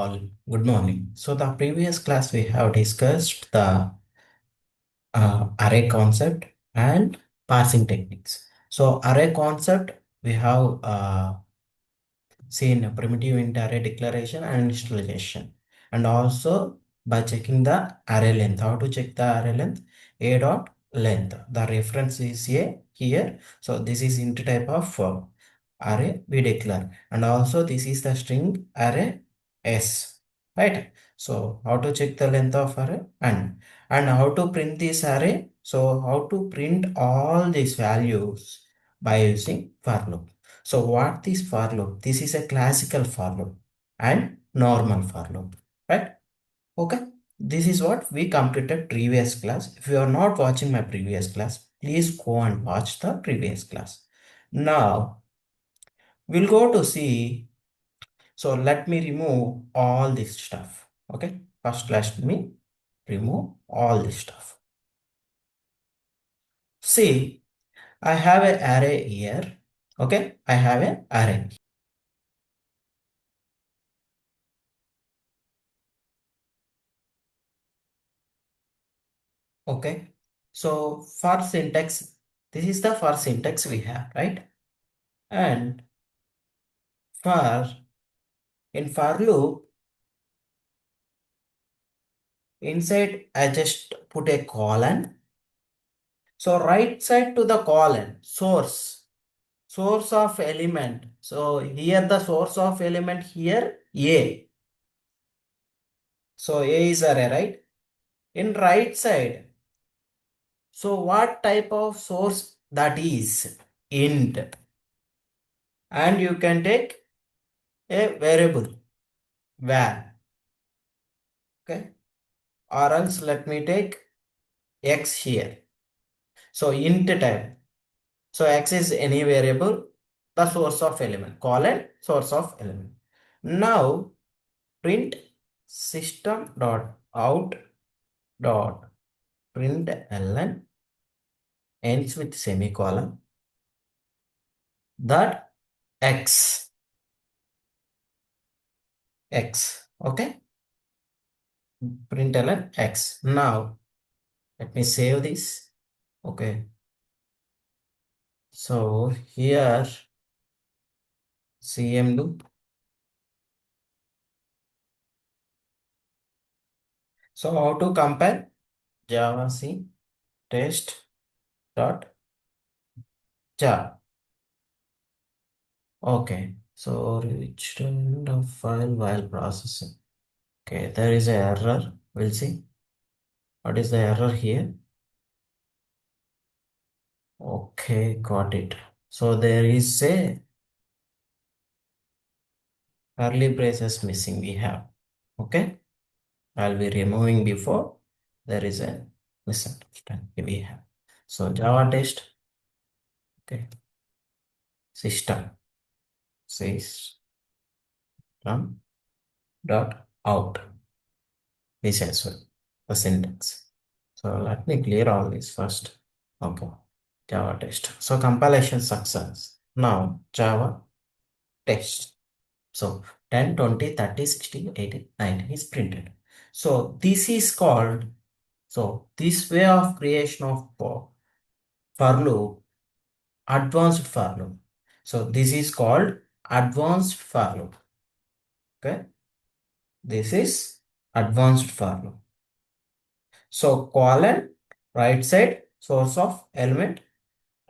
all. Good morning. So the previous class we have discussed the array concept and parsing techniques. So array concept we have seen a primitive int array declaration and initialization, and also by checking the array length. How to check the array length? A dot length. The reference is a here. So this is int type of array we declare, and also this is the string array s, right? So how to check the length of array, and how to print this array? So how to print all these values by using for loop. So what is for loop? This is a classical for loop and normal for loop, right? Okay. This is what we completed previous class. If you are not watching my previous class, please go and watch the previous class. Now we'll go to see. So let me remove all this stuff. Okay. First let me remove all this stuff. See, I have an array here. Okay. I have an array. Okay. So for syntax, this is the for syntax we have, right? And for in for loop, inside I just put a colon. So right side to the colon, source of element. So here the source of element here, A. So A is array, right? In right side, so what type of source that is? Int. And you can take a variable, var. Okay. Or else let me take x here. So int type. So x is any variable, the source of element, colon source of element. Now print system dot out dot println ends with semicolon that x, okay, println x. Now let me save this. Okay, so here cmd. So how to compare? Java C test dot jar. Okay, so reached end of file while processing. Okay, there is a error. We'll see what is the error here. Okay, got it. So there is a curly braces missing we have. Okay, I'll be removing before there is a misunderstanding we have. So Java test. Okay, system system dot out. This as well, the syntax. So let me clear all this first. Okay, Java test. So compilation success. Now Java test. So 10, 20, 30, 60, 80, 90 is printed. So this is called, so this way of creation of for loop, advanced for loop. So this is called advanced for loop. Okay, this is advanced for loop. So colon, right side, source of element,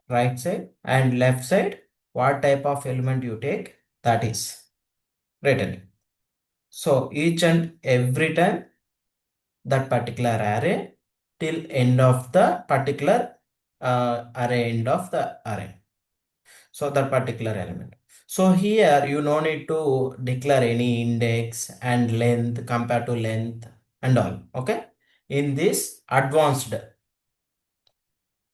right side, and left side, what type of element you take, that is written. So each and every time that particular array till end of the particular array, end of the array. So that particular element. So here you no need to declare any index and length, compared to length and all. Okay. In this advanced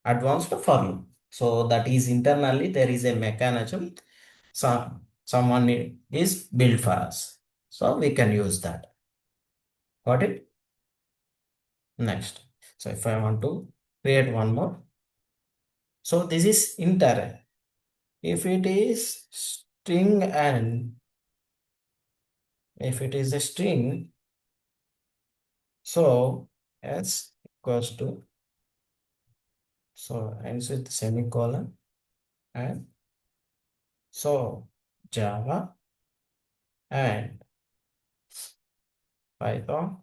for loop. So that is internally there is a mechanism. Someone is built for us. So we can use that. Got it? Next. So if I want to create one more. So this is int array. If it is string and If it is a string, so s equals to, so ends with semicolon, and so Java and Python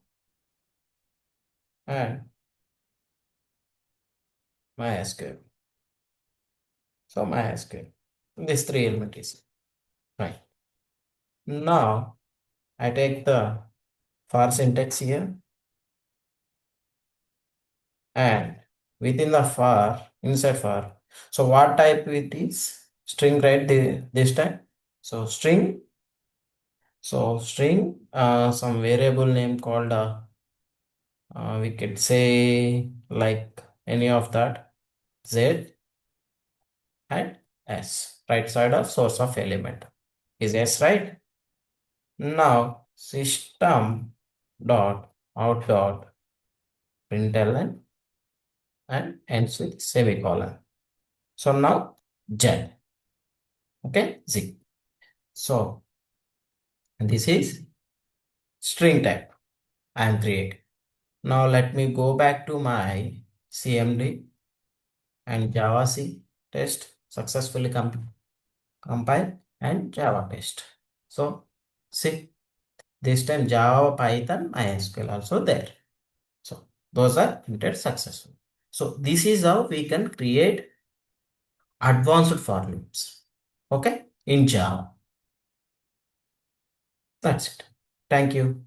and MySQL. So MySQL. These three elements is right. Now I take the for syntax here, and within the for, inside for. So what type it is? String, right? This time. So string. So string, some variable name called, we could say like any of that, Z and S, right side of source of element is S, right? Now system dot out dot println and ends with semicolon. So now Z, okay, Z. So this is string type I am creating. Now let me go back to my CMD and Java C test successfully compile and Java test. So see, this time Java, Python, MySQL also there. So those are printed successful. So this is how we can create advanced for loops. Okay, in Java. That's it. Thank you.